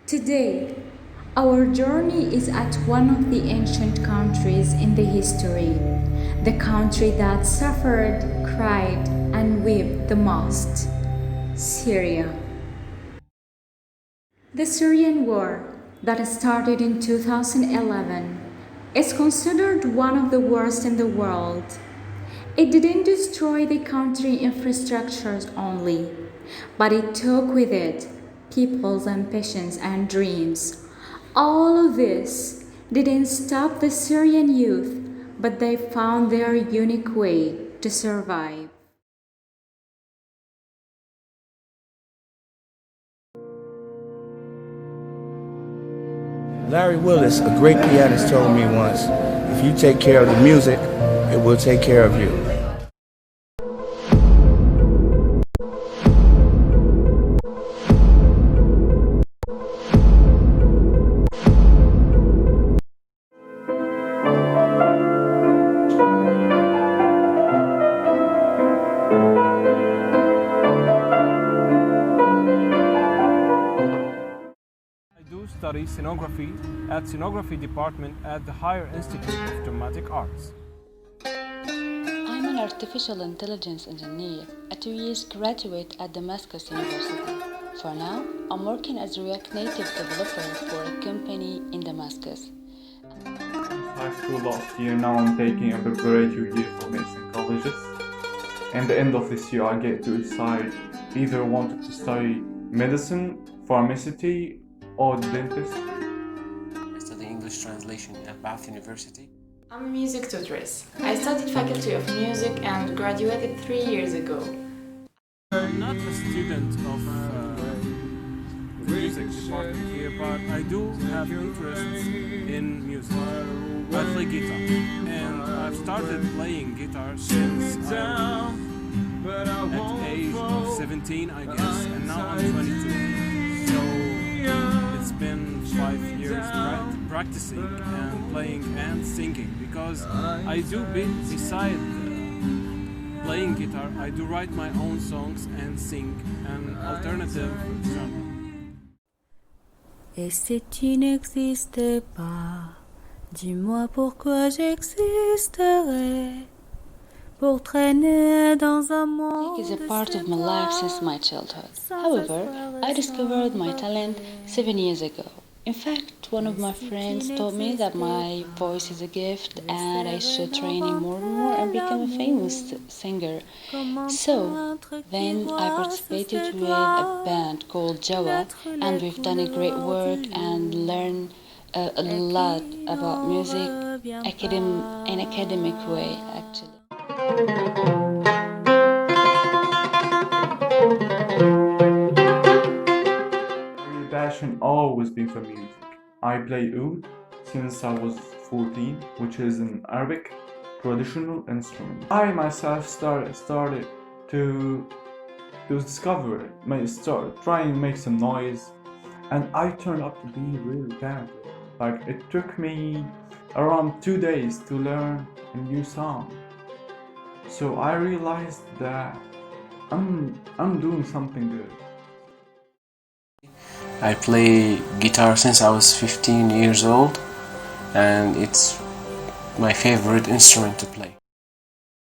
Today, our journey is at one of the ancient countries in the history, the country that suffered, cried, and wept the most, Syria. The Syrian war that started in 2011 is considered one of the worst in the world. It didn't destroy the country infrastructures only, but it took with it people's ambitions and dreams. All of this didn't stop the Syrian youth, but they found their unique way to survive. Larry Willis, a great pianist, told me once, if you take care of the music, it will take care of you. I do study scenography at Scenography Department at the Higher Institute of Dramatic Arts. I'm an artificial intelligence engineer, a 2 years graduate at Damascus University. For now, I'm working as a React Native developer for a company in Damascus. High school last year, now I'm taking a preparatory year for medicine colleges. And the end of this year I get to decide either wanted to study medicine, pharmacy, or dentist. I study English translation at Bath University. I'm a music tutoress. I studied Faculty of Music and graduated 3 years ago. I'm not a student of the music department here, but I do have interests in music. I play guitar, and I've started playing guitar since I was at age of 17, I guess, and now I'm 22. So it's been 5 years practicing and playing and singing, because I do beside playing guitar, I do write my own songs and sing an alternative genre. Et si tu n'existais pas, dis-moi pourquoi j'existerais pour traîner dans un monde. Music is a part of my life since my childhood. However, I discovered my talent 7 years ago. In fact, one of my friends told me that my voice is a gift and I should train it more and more and become a famous singer. So, then I participated with a band called Jawa, and we've done a great work and learned a lot about music in academic way, actually. My passion always been for music. I play oud since I was 14, which is an Arabic traditional instrument. I myself started to discover it, start trying to make some noise, and I turned out to be really talented. Like, it took me around 2 days to learn a new song. So I realized that I'm doing something good. I play guitar since I was 15 years old, and it's my favorite instrument to play.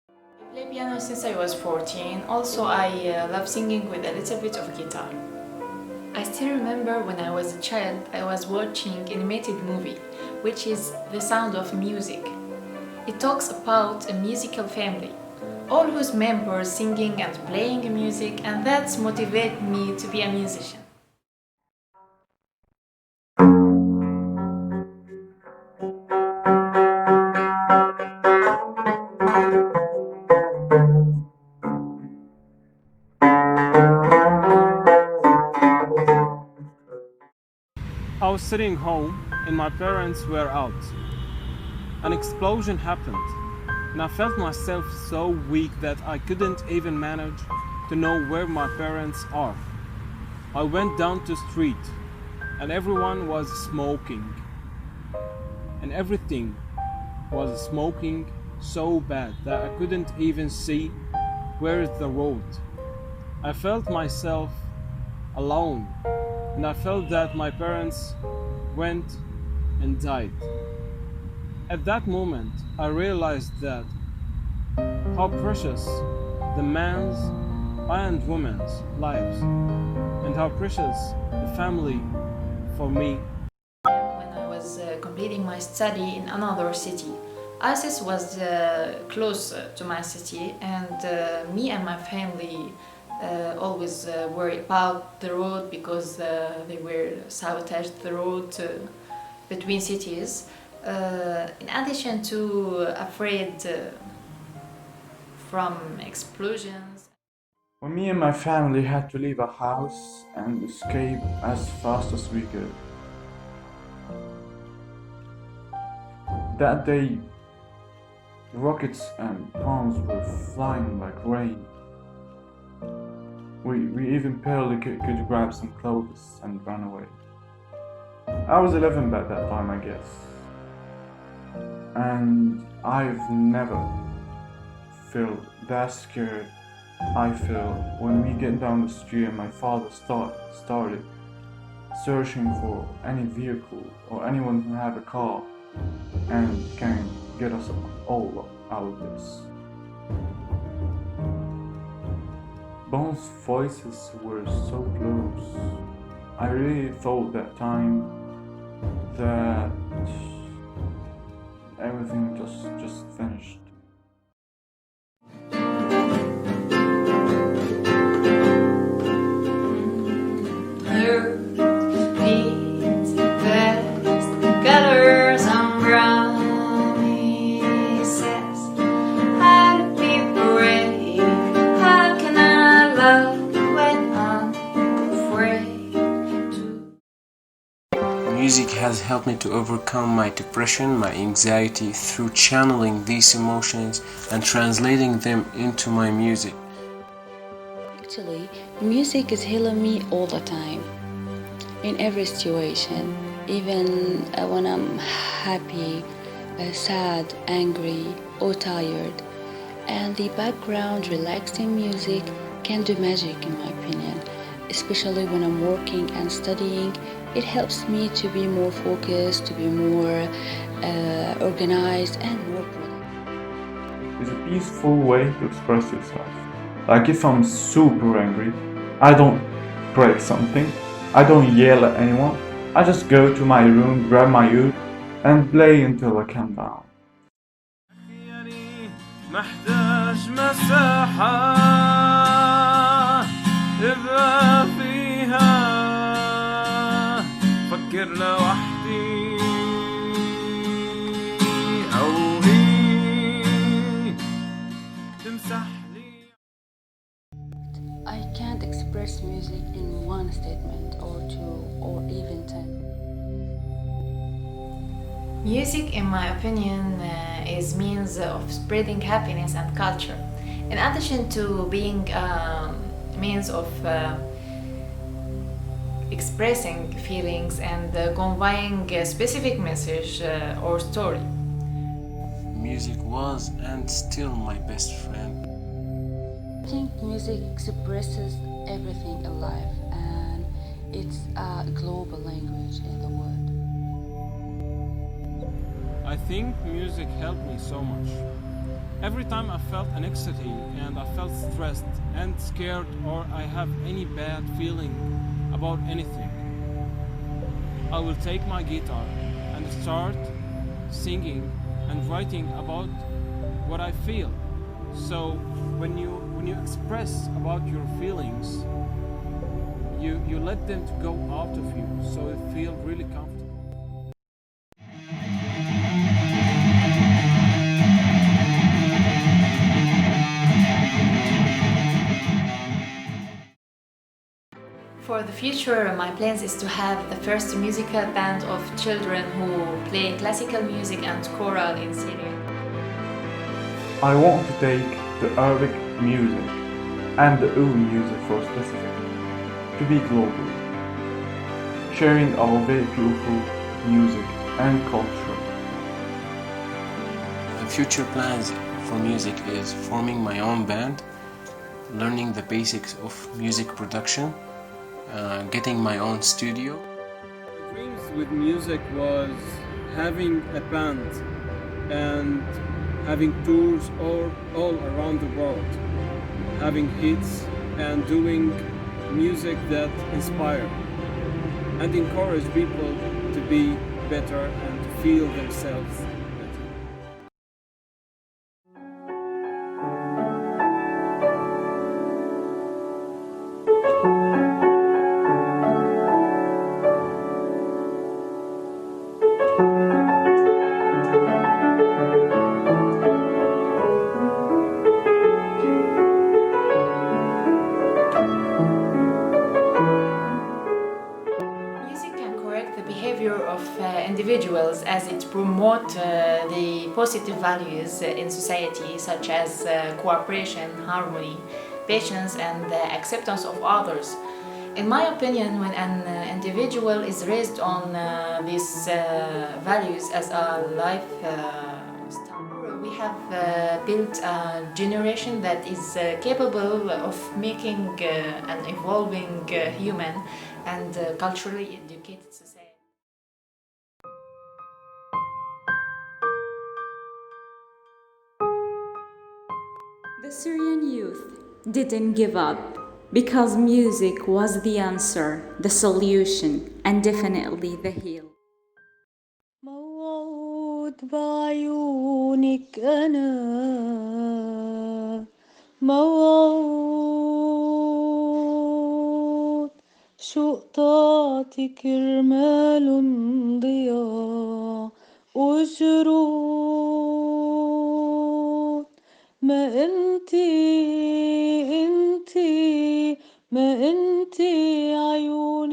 I play piano since I was 14. Also, I love singing with a little bit of guitar. I still remember when I was a child, I was watching animated movie, which is The Sound of Music. It talks about a musical family, all whose members singing and playing music, and that's motivated me to be a musician. I was sitting home and my parents were out. An explosion happened, and I felt myself so weak that I couldn't even manage to know where my parents are. I went down to the street, and everyone was smoking. And everything was smoking so bad that I couldn't even see where is the road. I felt myself alone and I felt that my parents went and died. At that moment, I realized that how precious the man's and woman's lives, and how precious the family for me. When I was completing my study in another city, ISIS was close to my city, and me and my family always worried about the road because they were sabotaged the road between cities. In addition to afraid from explosions. When me and my family had to leave our house and escape as fast as we could. That day, rockets and bombs were flying like rain. We even barely could grab some clothes and run away. I was 11 by that time, I guess. And I've never felt that scared I feel when we get down the street and my father started searching for any vehicle or anyone who have a car and can get us all out of this. Bones' voices were so close. I really thought that time that everything just finished. Music has helped me to overcome my depression, my anxiety through channeling these emotions and translating them into my music. Actually, music is healing me all the time, in every situation, even when I'm happy, sad, angry, or tired. And the background relaxing music can do magic in my opinion, especially when I'm working and studying. It helps me to be more focused, to be more organized and more productive. It's a peaceful way to express yourself. Like if I'm super angry, I don't break something, I don't yell at anyone, I just go to my room, grab my oud and play until I calm down. محتاج مساحة إذا فيها فكر لوحدي أو هي تمسح لي. I can't express music in one statement or two or even 10. Music, in my opinion, is means of spreading happiness and culture. In addition to being means of expressing feelings and conveying a specific message or story. Music was and still my best friend. I think music expresses everything in life, and it's a global language in the world. I think music helped me so much. Every time I felt anxiety and I felt stressed and scared, or I have any bad feeling about anything, I will take my guitar and start singing and writing about what I feel. So when you express about your feelings, you let them to go out of you, so it feels really comfortable. For the future, my plans is to have the first musical band of children who play classical music and choral in Syria. I want to take the Arabic music and the oud music for specific to be global, sharing our very beautiful music and culture. The future plans for music is forming my own band, learning the basics of music production, getting my own studio. My dreams with music was having a band and having tours all around the world, having hits and doing music that inspire and encourage people to be better and to feel themselves better. Music can correct the behavior of individuals as it promotes the positive values in society such as cooperation, harmony, patience and acceptance of others. In my opinion, when an individual is raised on these values as a life style, we have built a generation that is capable of making an evolving human and culturally educated society. The Syrian youth didn't give up because music was the answer, the solution, and definitely the heal. موعود بعيونك أنا موعود شوق طاعتك رمال ضياء وجرود ما انتي ما انتي عيون